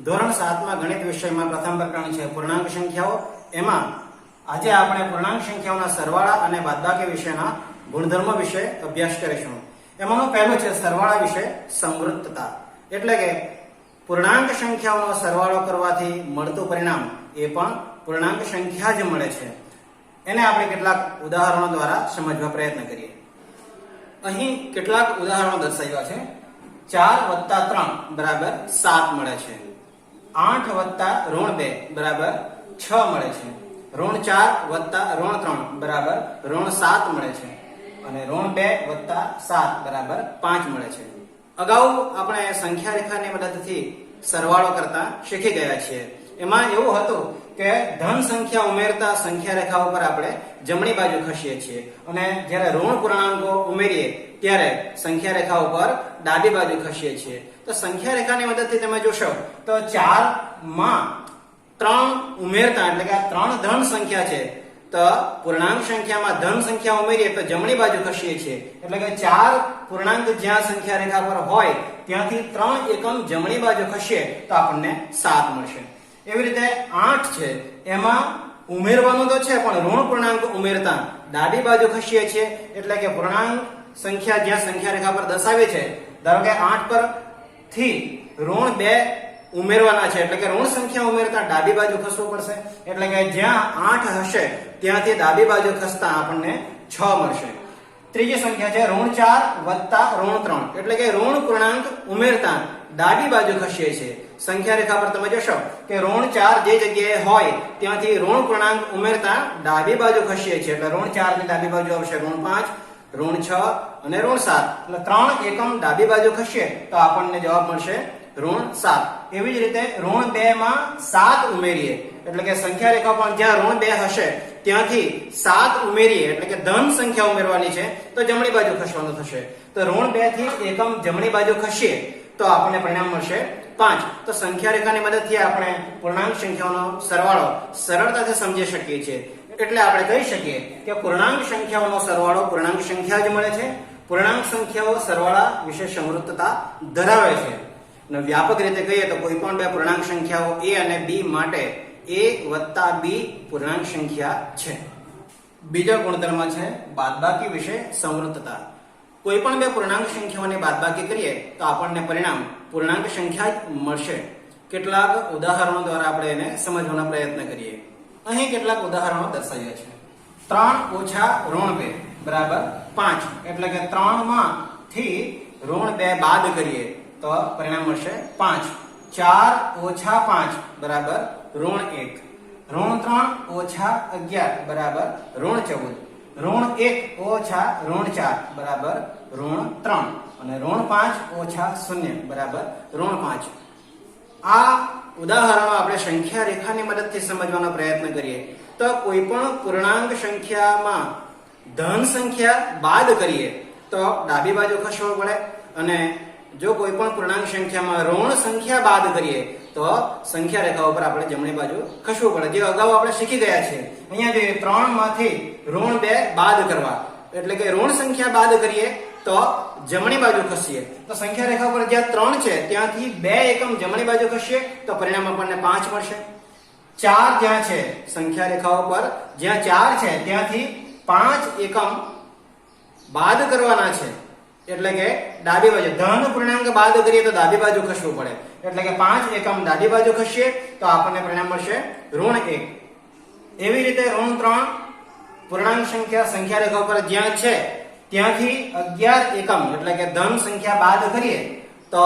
ધોરણ 7 માં ગણિત વિષયમાં પ્રથમ પ્રકરણ છે પૂર્ણાંક સંખ્યાઓ। એમાં આજે આપણે પૂર્ણાંક સંખ્યાઓના સરવાળા અને બાદબાકી વિશેના ગુણધર્મો વિશે અભ્યાસ કરીશું। એમાંનું પહેલું છે સરવાળા વિશે સમવૃત્તતા, એટલે કે પૂર્ણાંક સંખ્યાઓનો સરવાળો કરવાથી મળતું પરિણામ એ પણ પૂર્ણાંક સંખ્યા જ મળે છે। એને આપણે કેટલાક ઉદાહરણો દ્વારા સમજવા પ્રયત્ન કરીએ। અહીં કેટલાક ઉદાહરણો દર્શાવ્યા છે। 4 + 3 બરાબર 7 મળે છે। 8 + -2 બરાબર 6 મળે છે। -4 + -3 બરાબર -7 મળે છે અને -2 + 7 બરાબર 5 મળે છે। અગાઉ આપણે સંખ્યા રેખાની મદદથી સરવાળો કરતા શીખી ગયા છીએ। એમાં એવું હતું કે ધન સંખ્યા ઉમેરતા સંખ્યા રેખા ઉપર આપણે જમણી બાજુ ખસીએ છીએ અને જ્યારે ઋણ પૂર્ણાંકો ઉમેરીએ ત્યારે સંખ્યા રેખા ઉપર ડાબી બાજુ ખસીએ છીએ। તો સંખ્યા રેખાની મદદથી તમે જોશો તો 4 માં 3 ઉમેરતા, એટલે કે આ 3 ધન સંખ્યા છે, તો પૂર્ણાંક સંખ્યામાં ધન સંખ્યા ઉમેરીએ તો જમણી બાજુ ખસીએ છીએ, એટલે કે 4 પૂર્ણાંક જ્યાં સંખ્યા રેખા પર હોય ત્યાંથી 3 એકમ જમણી બાજુ ખસીએ તો આપણને 7 મળશે। એવી રીતે 8 છે, એમાં ઉમેરવાનું તો છે પણ ઋણ પૂર્ણાંક ઉમેરતા ડાબી બાજુ ખસીએ છીએ, એટલે કે પૂર્ણાંક સંખ્યા જ્યાં સંખ્યા રેખા પર દર્શાવી છે, ધારો કે 8 પર થી -2 ઉમેરવાના છે, એટલે કે ઋણ સંખ્યા ઉમેરતા ડાબી બાજુ ખસવું પડશે, એટલે કે જ્યાં 8 હશે ત્યાંથી ડાબી બાજુ ખસતા આપણને 6 મળશે। ત્રીજી સંખ્યા છે -4 + -3, એટલે કે ઋણ પૂર્ણાંક ઉમેરતા ડાબી બાજુ ખસીએ છીએ। સંખ્યા રેખા પર તમે જોશો કે -4 જે જગ્યાએ હોય ત્યાંથી ઋણ પૂર્ણાંક ઉમેરતા ડાબી બાજુ ખસીએ છીએ, એટલે -4 ની ડાબી બાજુ આવશે -5, -6 અને -7, એટલે 3 એકમ ડાબી બાજુ ખસીએ તો આપણને જવાબ મળશે -7। એવી જ રીતે -2 માં 7 ઉમેરીએ, એટલે કે સંખ્યા રેખા પર જ્યાં -2 હશે ત્યાંથી 7 ઉમેરીએ, એટલે કે ધન સંખ્યા ઉમેરવાની છે તો જમણી બાજુ ખસવાનું થશે, તો -2 થી એકમ જમણી બાજુ ખસીએ તો આપણને પરિણામ મળશે 5। તો સંખ્યા રેખાની મદદથી આપણે પૂર્ણાંક સંખ્યાઓનો સરવાળો સરળતાથી સમજી શકીએ છીએ। એટલે આપણે કહી શકીએ કે પૂર્ણાંક સંખ્યાઓનો સરવાળો પૂર્ણાંક સંખ્યા જ મળે છે। પૂર્ણાંક સંખ્યાઓ સરવાળા વિશે સમવૃત્તતા ધરાવે છે અને વ્યાપક રીતે કહીએ તો કોઈ પણ બે પૂર્ણાંક સંખ્યાઓ a અને b માટે a + b પૂર્ણાંક સંખ્યા છે। બીજો ગુણધર્મ છે બાદબાકી વિશે સમવૃત્તતા। કોઈ પણ બે પૂર્ણાંક સંખ્યાઓની બાદબાકી કરીએ તો આપણને પરિણામ પૂર્ણાંક સંખ્યા જ મળશે। કેટલાક ઉદાહરણો દ્વારા આપણે એને સમજવાનો પ્રયત્ન કરીએ। અહીં કેટલાક ઉદાહરણો દર્શાવ્યા છે। 3 - -2 બરાબર 5, એટલે કે 3 માંથી -2 બાદ કરીએ તો પરિણામ મળશે 5। 4 - 5 બરાબર -1, -3 - 11 બરાબર -14, -1 - -4 બરાબર -3 અને -5 - 0 બરાબર -5। આ ઉદાહરણો આપણે સંખ્યા રેખાની મદદથી સમજવાનો પ્રયત્ન કરીએ તો કોઈ પણ પૂર્ણાંક સંખ્યામાં ધન સંખ્યા બાદ કરીએ તો ડાબી બાજુ ખસવું પડે, અને જો કોઈ પણ પૂર્ણાંક સંખ્યામાં ઋણ સંખ્યા બાદ કરીએ તો સંખ્યા રેખા ઉપર આપણે જમણી બાજુ ખસવું પડે, જે અગાઉ આપણે શીખી ગયા છે। અહીંયા જોઈએ 3 માંથી -2 બાદ કરવા, એટલે કે ઋણ સંખ્યા બાદ કરીએ તો જમણી બાજુ ખસીએ, તો સંખ્યા રેખા પર જ્યાં 3 છે ત્યાંથી 2 એકમ જમણી બાજુ ખસીએ તો પરિણામ આપણને 5 મળશે। 4 જ્યાં છે સંખ્યા રેખા ઉપર જ્યાં 4 છે ત્યાંથી 5 એકમ બાદ કરવાના છે, એટલે કે ડાબી બાજુ ધન પૂર્ણાંક બાદ કરીએ તો ડાબી બાજુ ખસવું પડે, એટલે કે 5 એકમ ડાબી બાજુ ખસીએ તો આપણને પરિણામ મળશે -1। એવી રીતે -3 પૂર્ણાંક સંખ્યા રેખા ઉપર જ્યાં છે ત્યાંથી 11 એકમ, એટલે કે ધન સંખ્યા બાદ કરીએ તો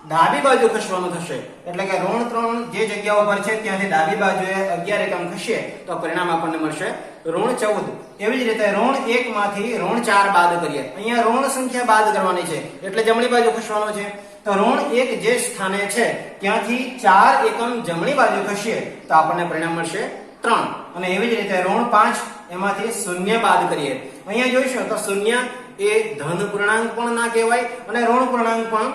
ડાબી બાજુ ખસવાનું થશે, એટલે કે -3 જે જગ્યા ઉપર છે ત્યાંથી ડાબી બાજુએ 11 એકમ ખસીએ તો પરિણામ આપણને મળશે -14। એવી જ રીતે -1 માંથી -4 બાદ કરીએ, અહીંયા ઋણ સંખ્યા બાદ કરવાની છે એટલે જમણી બાજુ ખસવાનું છે, તો -1 જે સ્થાને છે ત્યાંથી 4 એકમ જમણી બાજુ ખસીએ તો આપણને પરિણામ મળશે 3। અને એવી જ રીતે -5 એમાંથી 0 બાદ કરીએ, અહીંયા જોઈશું તો 0 એ ધન પૂર્ણાંક પણ ના કહેવાય અને ઋણ પૂર્ણાંક પણ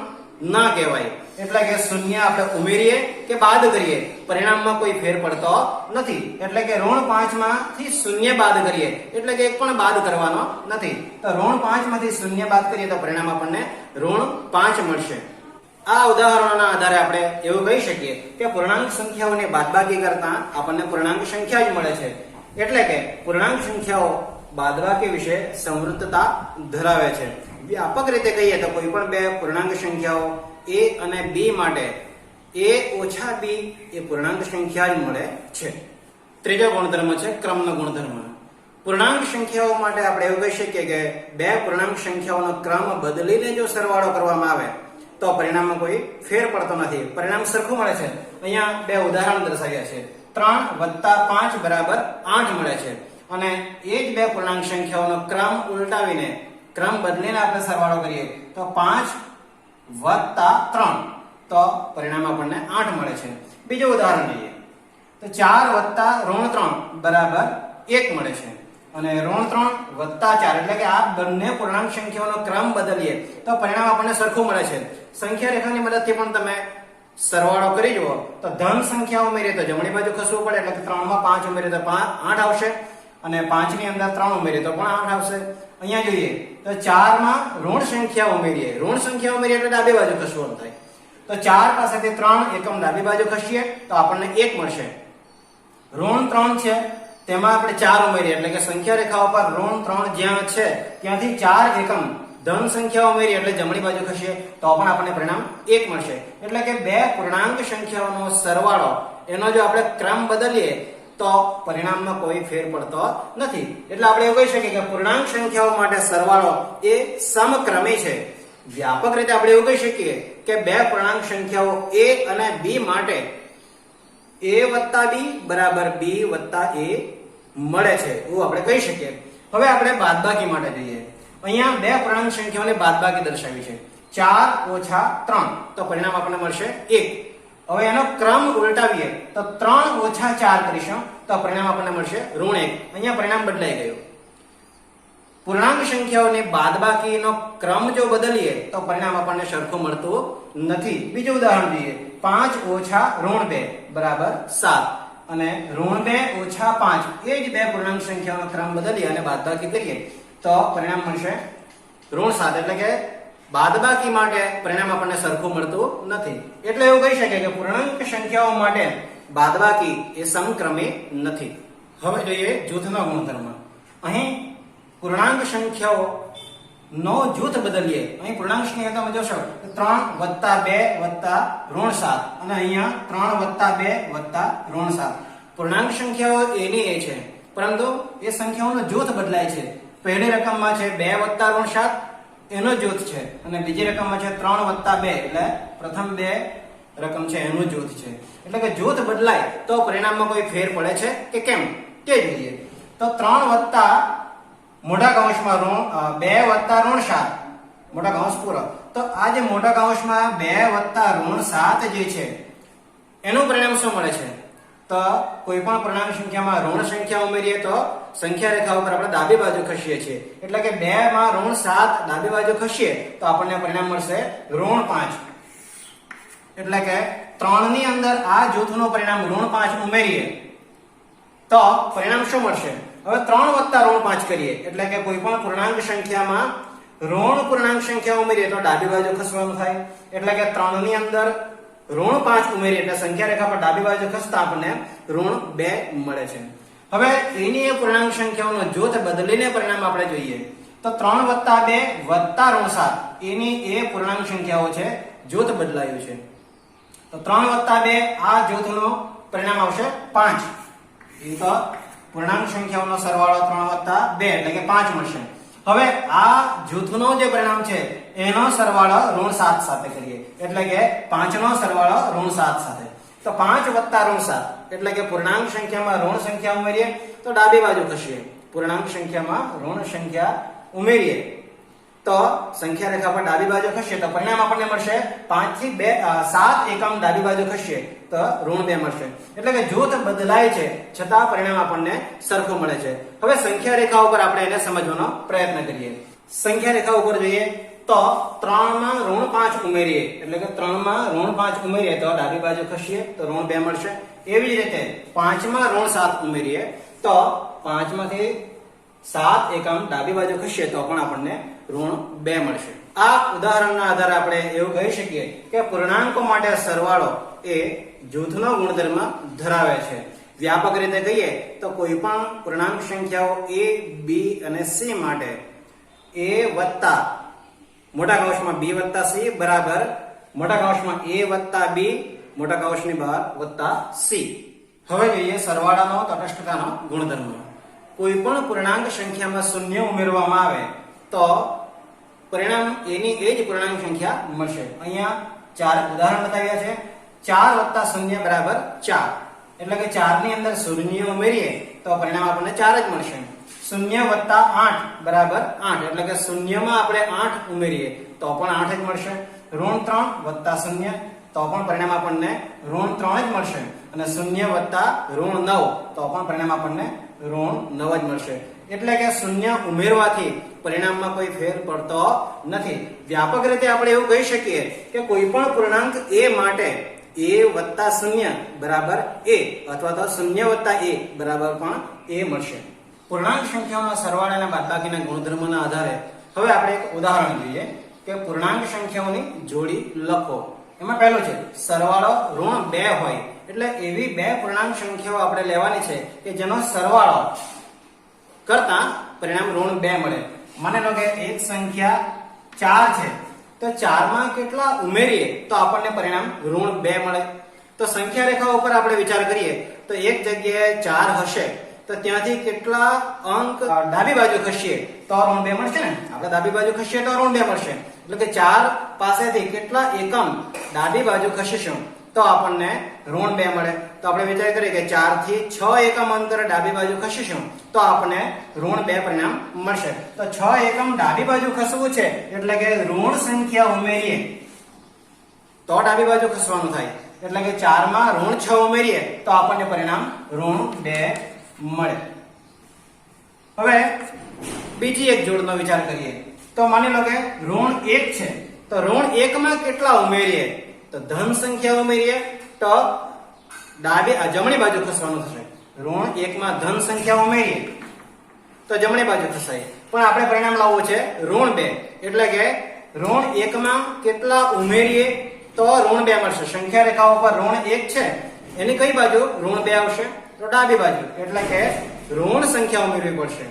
ના કહેવાય, એટલે કે 0 આપણે ઉમેરીએ કે બાદ કરીએ પરિણામમાં કોઈ ફેર પડતો નથી, એટલે કે -5 માંથી 0 બાદ કરીએ એટલે કે એક પણ બાદ કરવાનો નથી, તો -5 માંથી 0 બાદ કરીએ તો પરિણામ આપણને -5 મળશે। આ ઉદાહરણોના આધારે આપણે એવું કહી શકીએ કે પૂર્ણાંક સંખ્યાઓની બાદબાકી કરતા આપણને પૂર્ણાંક સંખ્યા જ મળે છે, એટલે કે પૂર્ણાંક સંખ્યાઓ બાદબાકી વિશે સમૃદ્ધતા ધરાવે છે. વ્યાપક રીતે કહીએ તો કોઈ પણ બે પૂર્ણાંક સંખ્યાઓ a અને b માટે a ઓછા b એ પૂર્ણાંક સંખ્યા જ મળે છે. ત્રીજો ગુણધર્મ છે ક્રમનો ગુણધર્મ. પૂર્ણાંક સંખ્યાઓ માટે આપણે એવું કહી શકીએ કે બે પૂર્ણાંક સંખ્યાઓનો ક્રમ બદલીને જો સરવાળો કરવામાં આવે તો પરિણામમાં કોઈ ફેર પડતો નથી, પરિણામ સરખું મળે છે. અહીંયા બે ઉદાહરણ દર્શાવ્યા છે. 3 + 5 = 8 મળે છે અને એ જ બે પૂર્ણાંક સંખ્યાઓનો ક્રમ ઉલટાવીને ક્રમ બદલીને આપણે સરવાળો કરીએ તો 5 + 3 તો પરિણામ આપણને 8 મળે છે. બીજું ઉદાહરણ લઈએ તો 4 + -3 = 1 મળે છે અને -3 + 4 એટલે કે આ બંને પૂર્ણાંક સંખ્યાઓનો ક્રમ બદલીએ તો પરિણામ આપણને સરખું મળે છે. સંખ્યા રેખાની મદદથી પણ તમે સરવાળો કરી જુઓ તો ધન સંખ્યા ઉમેરીએ તો જમણી બાજુ ખસવું પડે, એટલે કે 3 માં 5 ઉમેરીએ તો 8 આવશે અને 5 ની અંદર 3 ઉમેરીએ તો પણ 8 આવશે. અહીંયા જોઈએ તો 4 માં ઋણ સંખ્યા ઉમેરીએ, એટલે ડાબી બાજુ ખસવું થાય તો 4 પાસેથી 3 એકમ ડાબી બાજુ ખસીએ તો આપણને 1 મળશે. ઋણ 3 છે તેમાં આપણે 4 ઉમેરીએ એટલે કે સંખ્યા રેખા ઉપર ઋણ 3 જ્યાં છે ત્યાંથી 4 એકમ ધન સંખ્યા ઉમેરીએ એટલે જમણી બાજુ ખસીએ તો પણ આપણને પરિણામ 1 મળશે. એટલે કે બે પૂર્ણાંક સંખ્યાઓનો સરવાળો એનો જો આપણે ક્રમ બદલીએ તો પરિણામમાં કોઈ ફેર પડતો નથી. એટલે આપણે એવું કહી શકીએ કે પૂર્ણાંક સંખ્યાઓ માટે સરવાળો એ સમક્રમી છે. વ્યાપક રીતે આપણે એવું કહી શકીએ કે બે પૂર્ણાંક સંખ્યાઓ a અને b માટે a + b = b + a મળે છે એવું આપણે કહી શકીએ. હવે આપણે બાદબાકી માટે જોઈએ. અહીંયા બે પૂર્ણાંક સંખ્યાઓની બાદબાકી દર્શાવી છે. 4 - 3 તો પરિણામ આપણને મળશે 1. હવે એનો ક્રમ ઉલટાવીએ તો 3 - 4 કરીશું તો પરિણામ આપણને મળશે -1. અહીંયા પરિણામ બદલાઈ ગયું. પૂર્ણાંક સંખ્યાઓની બાદબાકીનો ક્રમ જો બદલીએ તો પરિણામ આપણને સરખું મળતું નથી. બીજું ઉદાહરણ જોઈએ. 5 - -2 = 7 અને -2 - 5 એ જ બે પૂર્ણાંક સંખ્યાઓનો ક્રમ બદલી અને બાદબાકી કરીએ તો પરિણામ મળશે -7. એટલે કે બાદબાકી માટે પરિણામ આપણને સરખું મળતું નથી. એટલે એવું કહી શકાય કે પૂર્ણાંક સંખ્યાઓ માટે બાદબાકી એ સમક્રમી નથી. હવે જોઈએ જૂથનો ગુણધર્મ. અહીં પૂર્ણાંક સંખ્યાઓ નો જૂથ બદલીએ. અહીં પૂર્ણાંક સંખ્યા તમે જોશો 3 + 2 + -7 અને અહીંયા 3 + 2 + -7. પૂર્ણાંક સંખ્યાઓ એની એ છે પરંતુ એ સંખ્યાઓનો જૂથ બદલાય છે. પહેલી રકમમાં છે 2 + -7 એનો જૂથ છે અને બીજી રકમમાં છે 3 + 2 એટલે પ્રથમ બે રકમ છે એનું જૂથ છે. એટલે કે જૂથ બદલાય તો પરિણામમાં કોઈ ફેર પડે છે કે કેમ તે જોઈએ. તો 3 મોટા કૌંસમાં 2 + -7 મોટા કૌંસ પૂરો. તો આ જે મોટા કૌંસમાં 2 + -7 જે છે એનું પરિણામ શું મળે છે? તો કોઈ પણ પૂર્ણાંક સંખ્યામાં ઋણ સંખ્યા ઉમેરીએ તો સંખ્યા રેખા ઉપર આપણે ડાબી બાજુ ખસીએ છીએ. એટલે કે 2 માં -7 ડાબી બાજુ ખસીએ તો આપણને પરિણામ મળશે -5. એટલે કે 3 ની અંદર આ જૂથનું પરિણામ -5 ઉમેરીએ તો પરિણામ શું મળશે? હવે 3 + -5 કરીએ એટલે કે કોઈ પણ પૂર્ણાંક સંખ્યામાં ઋણ પૂર્ણાંક સંખ્યા ઉમેરીએ તો ડાબી બાજુ ખસવાનું થાય. એટલે કે 3 ની અંદર -5 ઉમેરીએ એટલે સંખ્યા રેખા પર ડાબી બાજુ ખસતા આપણને -2 મળે છે. હવે એની એ પૂર્ણાંક સંખ્યાઓનો જૂથ બદલીને પરિણામ આપણે જોઈએ તો 3 + 2 + -7 એની એ પૂર્ણાંક સંખ્યાઓ છે, જૂથ બદલાયું છે. તો 3 + 2 આ જૂથનું પરિણામ આવશે 5. એ તો પૂર્ણાંક સંખ્યાઓનો સરવાળો 3 + 2 એટલે કે 5 મળશે. હવે આ જૂથનો જે પરિણામ છે એનો સરવાળો -7 સાથે કરીએ એટલે કે 5 નો સરવાળો -7 સાથે. તો 5 + -7 એટલે કે પૂર્ણાંક સંખ્યામાં ઋણ સંખ્યા ઉમેરીએ તો ડાબી બાજુ ખસીએ. પૂર્ણાંક સંખ્યામાં ઋણ સંખ્યા ઉમેરીએ તો સંખ્યા રેખા પર ડાબી બાજુ ખસીએ તો પરિણામ આપણને મળશે 5 થી 7 એકમ ડાબી બાજુ ખસીએ તો -2 મળશે. એટલે કે જૂથ બદલાય છે છતાં પરિણામ આપણને સરખું મળે છે. હવે સંખ્યા રેખા ઉપર આપણે એને સમજવાનો પ્રયત્ન કરીએ. સંખ્યા રેખા ઉપર જોઈએ તો 3 માં -5 ઉમેરીએ એટલે કે 3 માં -5 ઉમેરીએ તો ડાબી બાજુ ખસીએ તો -2 મળશે. એવી જ રીતે 5 માં -7 ઉમેરીએ તો 5 માંથી 7 એકમ ડાબી બાજુ ખસીએ તો પણ આપણને -2 મળશે. આ ઉદાહરણના આધારે આપણે એવું કહી શકીએ કે પૂર્ણાંકો માટે સરવાળો એ જૂથનો ગુણધર્મ ધરાવે છે. વ્યાપક રીતે કહીએ તો કોઈ પણ પૂર્ણાંક સંખ્યાઓ a, b અને c માટે a વત્તા મોટા કૌંસમાં b વત્તા c બરાબર મોટા કૌંસમાં a વત્તા b મોટા કૌંસની બહાર વત્તા c. હવે જોઈએ સરવાળાનો તટસ્થતાનો ગુણધર્મ. કોઈ પણ પૂર્ણાંક સંખ્યામાં શૂન્ય ઉમેરવામાં આવે તો પરિણામ એની એ જ પૂર્ણાંક સંખ્યા મળશે. અહીંયા 4 ઉદાહરણ બતાવ્યા છે. 4 વત્તા શૂન્ય બરાબર 4, એટલે કે 4 ની અંદર શૂન્ય ઉમેરીએ તો પરિણામ આપણને 4 જ મળશે. શૂન્ય વત્તા 8 બરાબર 8, એટલે કે શૂન્યમાં આપણે 8 ઉમેરીએ તો પણ 8 જ મળશે. ઋણ 3 વત્તા શૂન્ય તો પણ પરિણામ આપણને ઋણ 3 જ મળશે. અને શૂન્ય વત્તા ઋણ 9 તો પણ પરિણામ આપણને ઋણ 9 જ મળશે. એટલે કે શૂન્ય ઉમેરવાથી પરિણામમાં કોઈ ફેર પડતો નથી. વ્યાપક રીતે આપણે એવું કહી શકીએ કે કોઈ પણ પૂર્ણાંક a માટે a વત્તા શૂન્ય બરાબર a અથવા તો શૂન્ય વત્તા a બરાબર પણ a મળશે. પૂર્ણાંક સંખ્યાઓના સરવાળા અને બાદબાકીના ગુણધર્મોના આધારે હવે આપણે એક ઉદાહરણ જોઈએ કે પૂર્ણાંક સંખ્યાઓની જોડી લખો. એમાં પહેલું છે સરવાળો ઋણ 2 હોય, એટલે એવી બે પૂર્ણાંક સંખ્યાઓ આપણે લેવાની છે કે જેનો સરવાળો કરતા પરિણામ ઋણ 2 મળે. માની લો કે એક સંખ્યા 4 છે, તો 4 માં કેટલા ઉમેરીએ તો આપણને પરિણામ ઋણ 2 મળે. તો સંખ્યા રેખા ઉપર આપણે વિચાર કરીએ તો એક જગ્યાએ 4 હશે તો ત્યાંથી કેટલા અંક ડાબી બાજુ ખસીએ તો ઋણ 2 મળશે ને. આપણે ડાબી બાજુ ખસીએ તો ઋણ 2 મળશે. એટલે કે 4 પાસેથી કેટલા એકમ ડાબી બાજુ ખસીશું તો આપણને ઋણ 2 મળે. તો આપણે વિચાર કરીએ કે 4 થી 6 એકમ અંતરે ડાબી બાજુ ખસીશું તો આપણને ઋણ 2 પરિણામ મળશે. તો 6 એકમ ડાબી બાજુ ખસવું છે એટલે કે ઋણ સંખ્યા ઉમેરીએ તો ડાબી બાજુ ખસવાનું થાય. એટલે કે 4 માં ઋણ 6 ઉમેરીએ તો આપણને પરિણામ ઋણ 2 મળે. હવે બીજી એક જોડનો વિચાર કરીએ તો માની લો કે ઋણ 1 છે, તો ઋણ 1 માં કેટલા ઉમેરીએ તો ધન સંખ્યા ઉમેરીએ તો જમણી બાજુ ખસવાનું થશે. ઋણ 1 માં ધન સંખ્યા ઉમેરીએ તો જમણી બાજુ ખસાય. પણ આપણે પરિણામ લાવવું છે ઋણ 2, એટલે કે ઋણ 1 માં કેટલા ઉમેરીએ તો ઋણ 2 મળશે. સંખ્યા રેખા ઉપર ઋણ 1 છે, એની કઈ બાજુ ઋણ 2 આવશે તો ડાબી બાજુ, એટલે કે ઋણ સંખ્યા ઉમેરવી પડશે.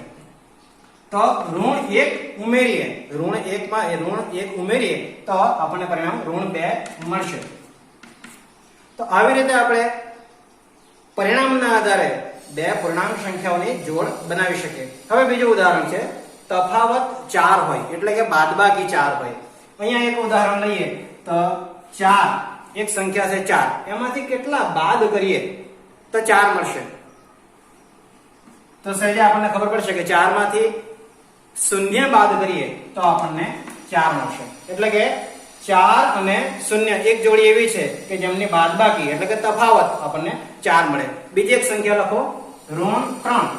તો ઋણ 1 ઉમેરીએ, ઋણ 1 માં ઋણ 1 ઉમેરીએ તો આપણને પરિણામ ઋણ 2 મળશે. તો આવી રીતે આપણે પરિણામના આધારે બે પૂર્ણાંક સંખ્યાઓની જોડ બનાવી શકીએ. હવે બીજું ઉદાહરણ છે તફાવત 4 હોય, એટલે કે બાદબાકી 4 હોય. અહીંયા એક ઉદાહરણ લઈએ તો 4 એક સંખ્યા છે 4, એમાંથી કેટલા બાદ કરીએ તો 4 મળશે. તો સહેજે આપણને ખબર પડશે કે 4 માંથી શૂન્ય બાદ કરીએ તો આપણને 4 મળશે. એટલે કે 4 અને શૂન્ય એક જોડી એવી છે કે જેમની બાદબાકી એટલે કે તફાવત આપણને 4 મળે. બીજી એક સંખ્યા લખો ઋણ 3.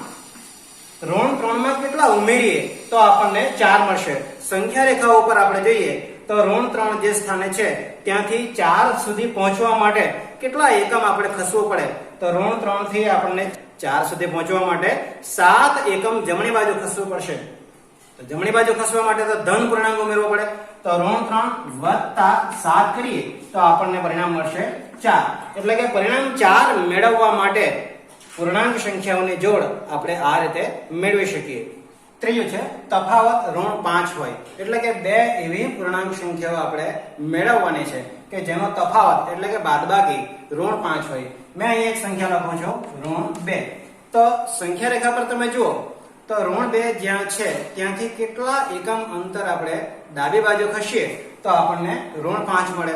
ઋણ 3 માં કેટલા ઉમેરીએ તો આપણને 4 મળશે. સંખ્યા રેખા ઉપર આપણે જોઈએ તો ઋણ 3 જે સ્થાને છે ત્યાંથી 4 સુધી પહોંચવા માટે કેટલા એકમ આપણે ખસવું પડે તો ઋણ 3 થી આપણને 4 સુધી પહોંચવા માટે 7 એકમ જમણી બાજુ ખસવું પડશે. તો જમણી બાજુ ખસવા માટે તો ધન પૂર્ણાંક ઉમેરવો પડે. તો ઋણ 3 વત્તા 7 કરીએ તો આપણને પરિણામ મળશે 4. એટલે કે પરિણામ 4 મેળવવા માટે પૂર્ણાંક સંખ્યાઓની જોડ આપણે આ રીતે મેળવી શકીએ. ત્રીજું છે તફાવત ઋણ 5 હોય, એટલે કે બે એવી પૂર્ણાંક સંખ્યાઓ આપણે મેળવવાની છે કે જેનો તફાવત એટલે કે બાદબાકી ઋણ 5 હોય. મેં અહીં એક સંખ્યા લખું છું ઋણ 2. તો સંખ્યા રેખા પર તમે જુઓ તો ઋણ 2 જ્યાં છે ત્યાંથી કેટલા એકમ અંતર આપણે ડાબી બાજુ ખસીએ તો આપણને ઋણ 5 મળે.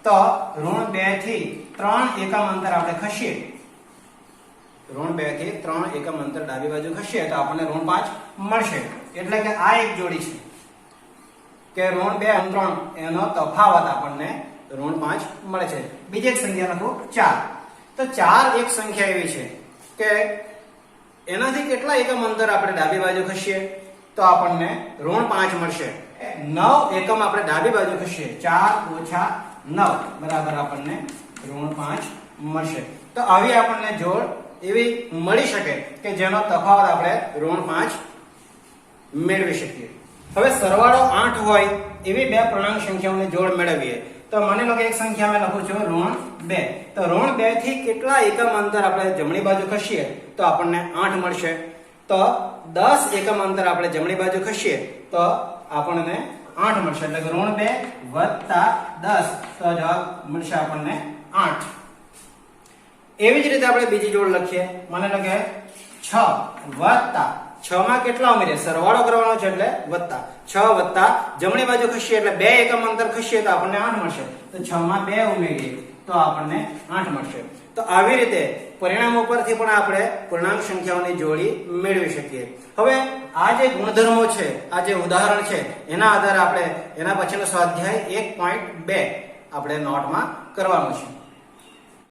તો ઋણ 2 થી 3 એકમ અંતર આપણે ખસીએ, ઋણ 2 થી 3 એકમ અંતર ડાબી બાજુ ખસીએ તો આપણને ઋણ 5 મળશે. એટલે કે આ એક જોડી છે કે ઋણ 2 અને 3 એનો તફાવત આપણને ઋણ 5 મળે છે. બીજી એક સંખ્યા લખો 4. તો 4 એક સંખ્યા એવી છે કે એનાથી કેટલા એકમ અંતર આપણે ડાબી બાજુ ખસીએ તો આપણને ઋણ 5 મળશે. 9 એકમ આપણે ડાબી બાજુ ખસીએ, 4 ઓછા 9 બરાબર આપણને ઋણ 5 મળશે. તો આવી આપણને જોડ એવી મળી શકે કે જેનો તફાવત આપણે ઋણ 5 મેળવી શકીએ. હવે સરવાળો 8 હોય એવી બે પૂર્ણાંક સંખ્યાઓની જોડ મેળવીએ તો માની લો કે એક સંખ્યા મેં લખું છું -2 તો -2 થી કેટલા એકમ અંતર આપણે જમણી બાજુ ખસીએ તો આપણને 8 મળશે તો 10 એકમ અંતર આપણે જમણી બાજુ ખસીએ તો આપણને 8 મળશે એટલે કે -2 વત્તા 10 તો જવાબ મળશે આપણને 8. એવી જ રીતે આપણે બીજી જોડ લખીએ માની લો કે 6 વત્તા 6 માં કેટલા ઉમેરીએ સરવાળો કરવાનો છે એટલે વત્તા 6 વત્તા જમણી બાજુ ખસીએ એટલે 2 એકમ અંતર ખસીએ તો આપણને 8 મળશે તો 6 માં 2 ઉમેરીએ તો આપણને 8 મળશે. તો આવી રીતે પરિણામ ઉપરથી પણ આપણે પૂર્ણાંક સંખ્યાઓની જોડી મેળવી શકીએ. હવે આ જે ગુણધર્મો છે આ જે ઉદાહરણ છે એના આધારે આપણે એના પછીનો સ્વાધ્યાય 1.2 આપણે નોટમાં કરવાનો છે.